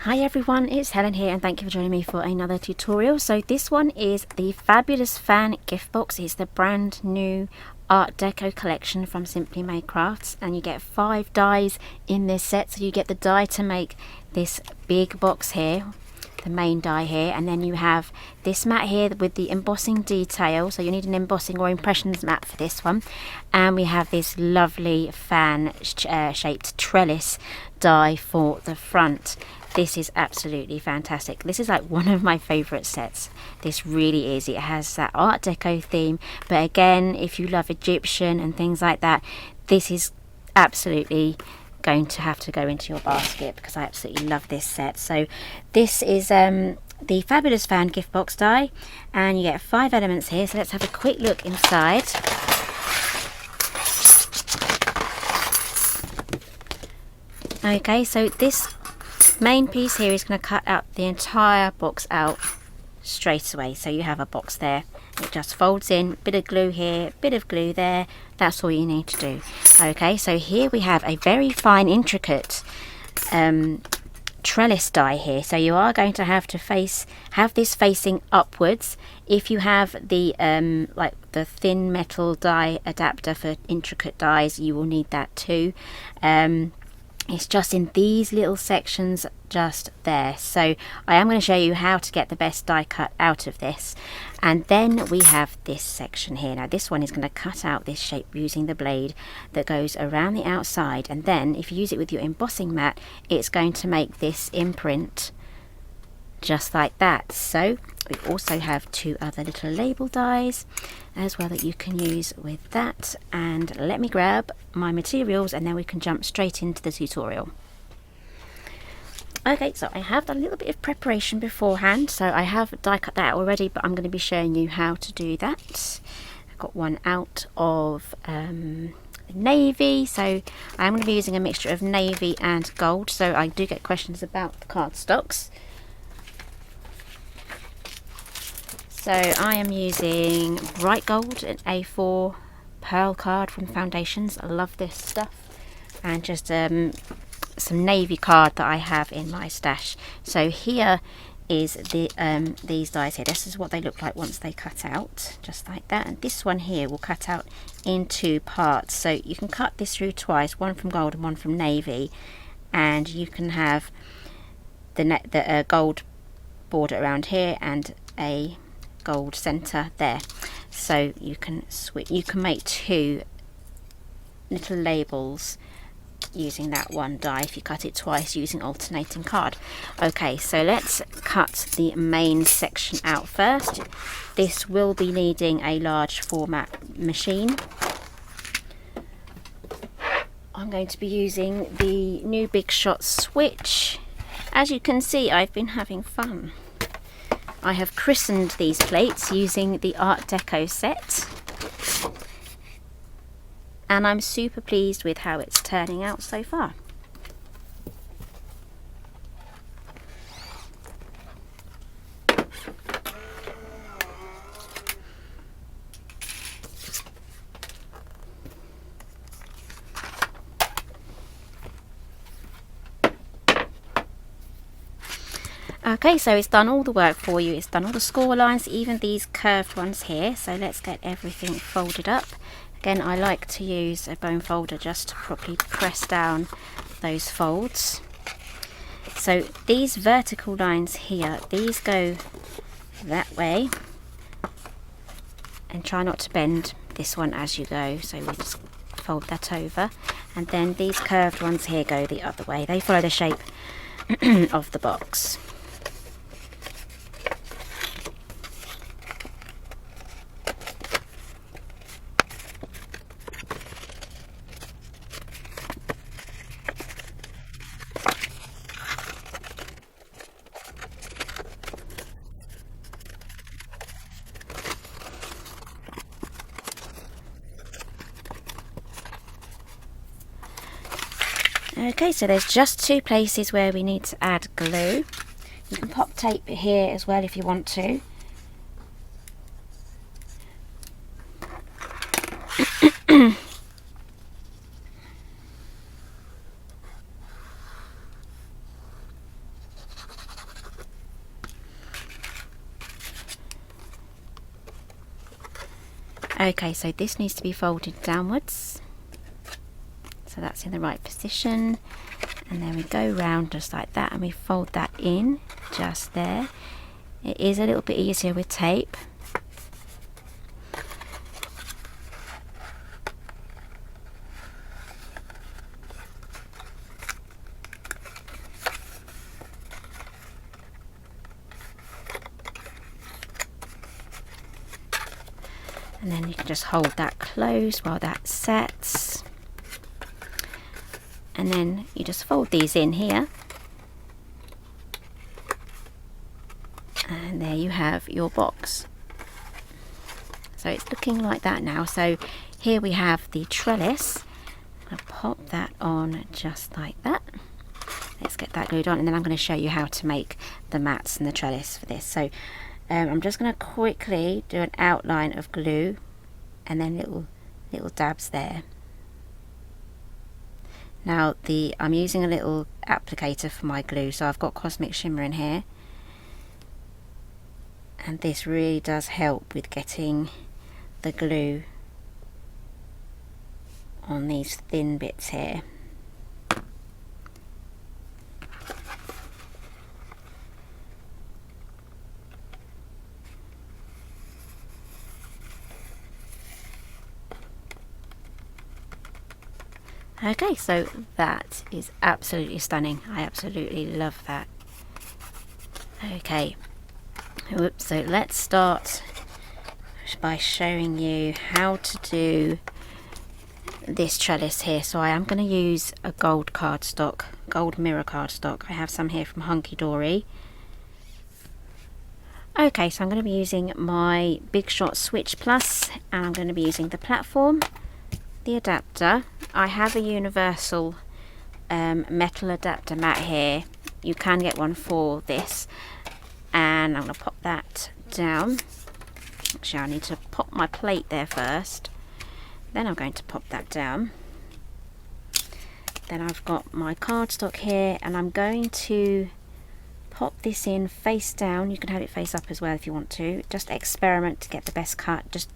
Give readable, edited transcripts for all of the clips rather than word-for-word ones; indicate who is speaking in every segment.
Speaker 1: Hi everyone, it's Helen here and thank you for joining me for another tutorial. So this one is the Fabulous Fan gift box. It's the brand new Art Deco collection from Simply Made Crafts, and you get 5 dies in this set. So you get the die to make this big box here, the main die here, and then you have this mat here with the embossing detail, so you need an embossing or impressions mat for this one, and we have this lovely fan shaped trellis die for the front. This is absolutely fantastic. This is like one of my favorite sets. This really is. It has that Art Deco theme, but again, if you love Egyptian and things like that, this is absolutely going to have to go into your basket because I absolutely love this set. So this is the Fabulous Fan gift box die, and you get 5 elements here. So let's have a quick look inside. Okay, so this main piece here is going to cut out the entire box out straight away. So you have a box there. It just folds in, bit of glue here, bit of glue there. That's all you need to do. Okay, so here we have a very fine, intricate trellis die here. So you are going to have this facing upwards. If you have the like the thin metal die adapter for intricate dies, you will need that too. It's just in these little sections just there. So I am going to show you how to get the best die cut out of this. And then we have this section here. Now this one is going to cut out this shape using the blade that goes around the outside, and then if you use it with your embossing mat, it's going to make this imprint just like that. So we also have 2 other little label dies as well that you can use with that. And let me grab my materials and then we can jump straight into the tutorial. Okay, so I have done a little bit of preparation beforehand, so I have die cut that already, but I'm going to be showing you how to do that. I've got one out of navy, so I'm going to be using a mixture of navy and gold. So I do get questions about the cardstocks. So I am using bright gold, an A4 pearl card from Foundations. I love this stuff. And just some navy card that I have in my stash. So here is the these dies here. This is what they look like once they cut out, just like that. And this one here will cut out in 2 parts. So you can cut this through twice, one from gold and one from navy. And you can have the gold border around here and a gold center there, so you can make 2 little labels using that one die if you cut it twice using alternating card. Okay, so let's cut the main section out first. This will be needing a large format machine. I'm going to be using the new Big Shot switch. As you can see, I've been having fun. I have christened these plates using the Art Deco set, and I'm super pleased with how it's turning out so far. Okay, so it's done all the work for you. It's done all the score lines, even these curved ones here. So let's get everything folded up. Again, I like to use a bone folder just to properly press down those folds. So these vertical lines here, these go that way, and try not to bend this one as you go. So we just fold that over, and then these curved ones here go the other way. They follow the shape of the box. Okay, so there's just 2 places where we need to add glue. You can pop tape here as well if you want to. Okay, so this needs to be folded downwards, so that's in the right position, and then we go round just like that and we fold that in just there. It is a little bit easier with tape. And then you can just hold that closed while that sets. And then you just fold these in here. And there you have your box. So it's looking like that now. So here we have the trellis. I'll pop that on just like that. Let's get that glued on, and then I'm going to show you how to make the mats and the trellis for this. So I'm just going to quickly do an outline of glue and then little dabs there. Now I'm using a little applicator for my glue, so I've got Cosmic Shimmer in here, and this really does help with getting the glue on these thin bits here. Okay, so that is absolutely stunning. I absolutely love that. Okay, whoops, so let's start by showing you how to do this trellis here. So I am going to use a gold cardstock, gold mirror cardstock. I have some here from Hunky Dory. Okay, so I'm going to be using my Big Shot Switch Plus, and I'm going to be using the platform, the adapter. I have a universal metal adapter mat here. You can get one for this, and I'm going to pop that down. Actually, I need to pop my plate there first, then I'm going to pop that down. Then I've got my cardstock here, and I'm going to pop this in face down. You can have it face up as well if you want to. Just experiment to get the best cut. Just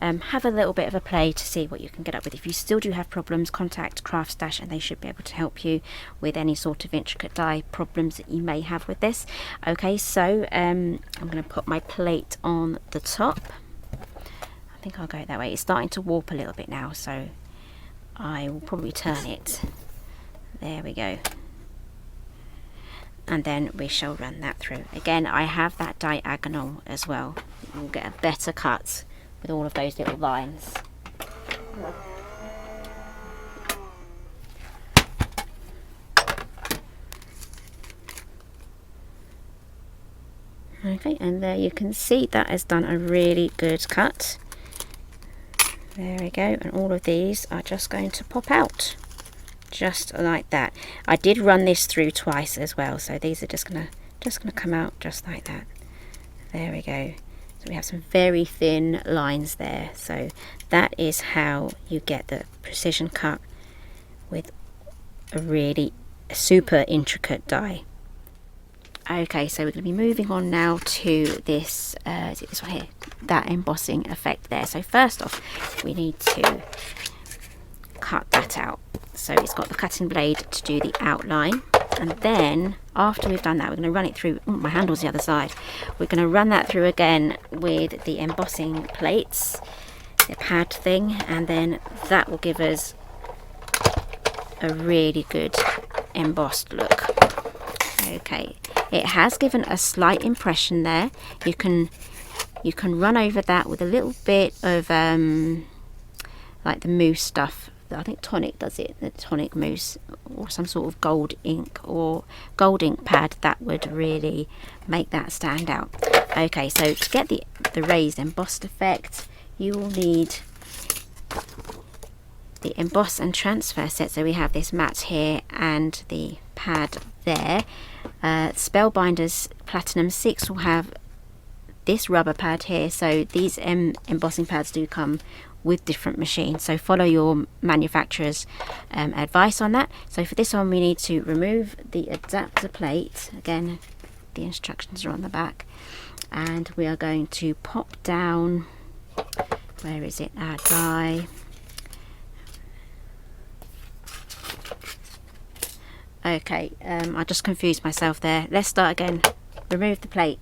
Speaker 1: have a little bit of a play to see what you can get up with. If you still do have problems, contact Craft Stash and they should be able to help you with any sort of intricate die problems that you may have with this. Okay, so I'm going to put my plate on the top. I think I'll go that way. It's starting to warp a little bit now, so I will probably turn it. There we go. And then we shall run that through. Again, I have that diagonal as well. You'll get a better cut with all of those little lines. Okay, and there you can see that has done a really good cut. There we go, and all of these are just going to pop out just like that. I did run this through twice as well, so these are just gonna come out just like that. There we go. So we have some very thin lines there. So that is how you get the precision cut with a really super intricate die. Okay, so we're going to be moving on now to this, is it this one here? That embossing effect there. So first off, we need to cut that out. So it's got the cutting blade to do the outline. And then after we've done that, we're going to run it through. Oh, my handle's the other side. We're going to run that through again with the embossing plates, the pad thing, and then that will give us a really good embossed look. Okay, it has given a slight impression there. You can run over that with a little bit of like the mousse stuff. I think Tonic does it, the Tonic mousse, or some sort of gold ink or gold ink pad. That would really make that stand out. Okay, so to get the raised embossed effect, you will need the emboss and transfer set. So we have this mat here and the pad there. Spellbinders Platinum 6 will have this rubber pad here. So these embossing pads do come with different machines, so follow your manufacturer's advice on that. So for this one, we need to remove the adapter plate. Again, the instructions are on the back, and we are going to pop down Where is it? Our die. Okay, I just confused myself there. Let's start again. Remove the plate.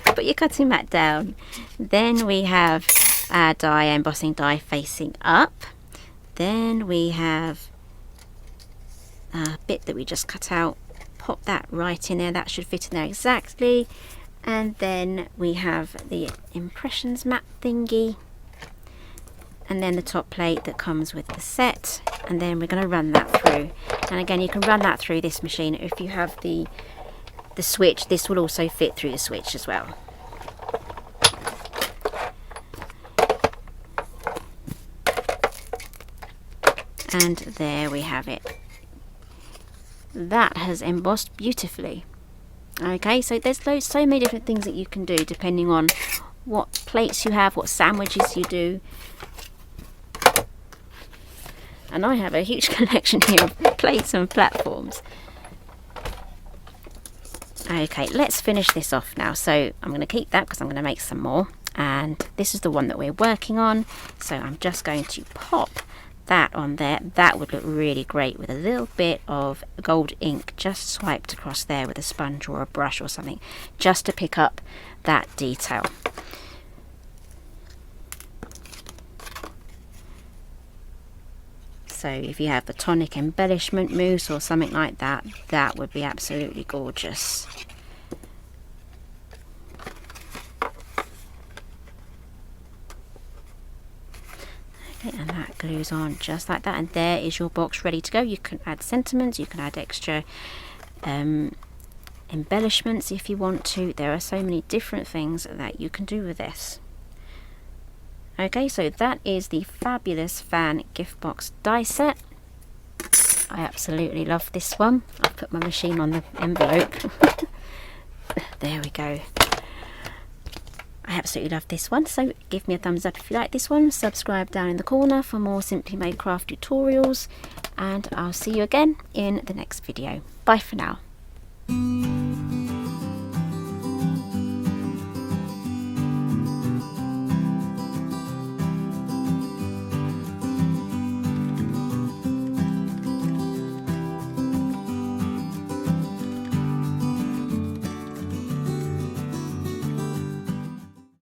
Speaker 1: Put your cutting mat down. Then we have our die, embossing die facing up. Then we have a bit that we just cut out. Pop that right in there. That should fit in there exactly. And then we have the impressions mat thingy. And then the top plate that comes with the set. And then we're going to run that through. And again, you can run that through this machine. If you have the switch, this will also fit through the switch as well. And there we have it. That has embossed beautifully. Okay, so there's so many different things that you can do depending on what plates you have, what sandwiches you do. And I have a huge collection here of plates and platforms. Okay, let's finish this off now. So I'm going to keep that because I'm going to make some more. And this is the one that we're working on. So I'm just going to pop that on there. That would look really great with a little bit of gold ink just swiped across there with a sponge or a brush or something, just to pick up that detail. So if you have the tonic embellishment mousse or something like that, that would be absolutely gorgeous. Okay, and that glues on just like that, and there is your box ready to go. You can add sentiments, you can add extra embellishments if you want to. There are so many different things that you can do with this. Okay, so that is the fabulous fan gift box die set. I absolutely love this one. I've put my machine on the envelope. There we go. I absolutely love this one, so give me a thumbs up if you like this one. Subscribe down in the corner for more Simply Made Craft tutorials, and I'll see you again in the next video. Bye for now.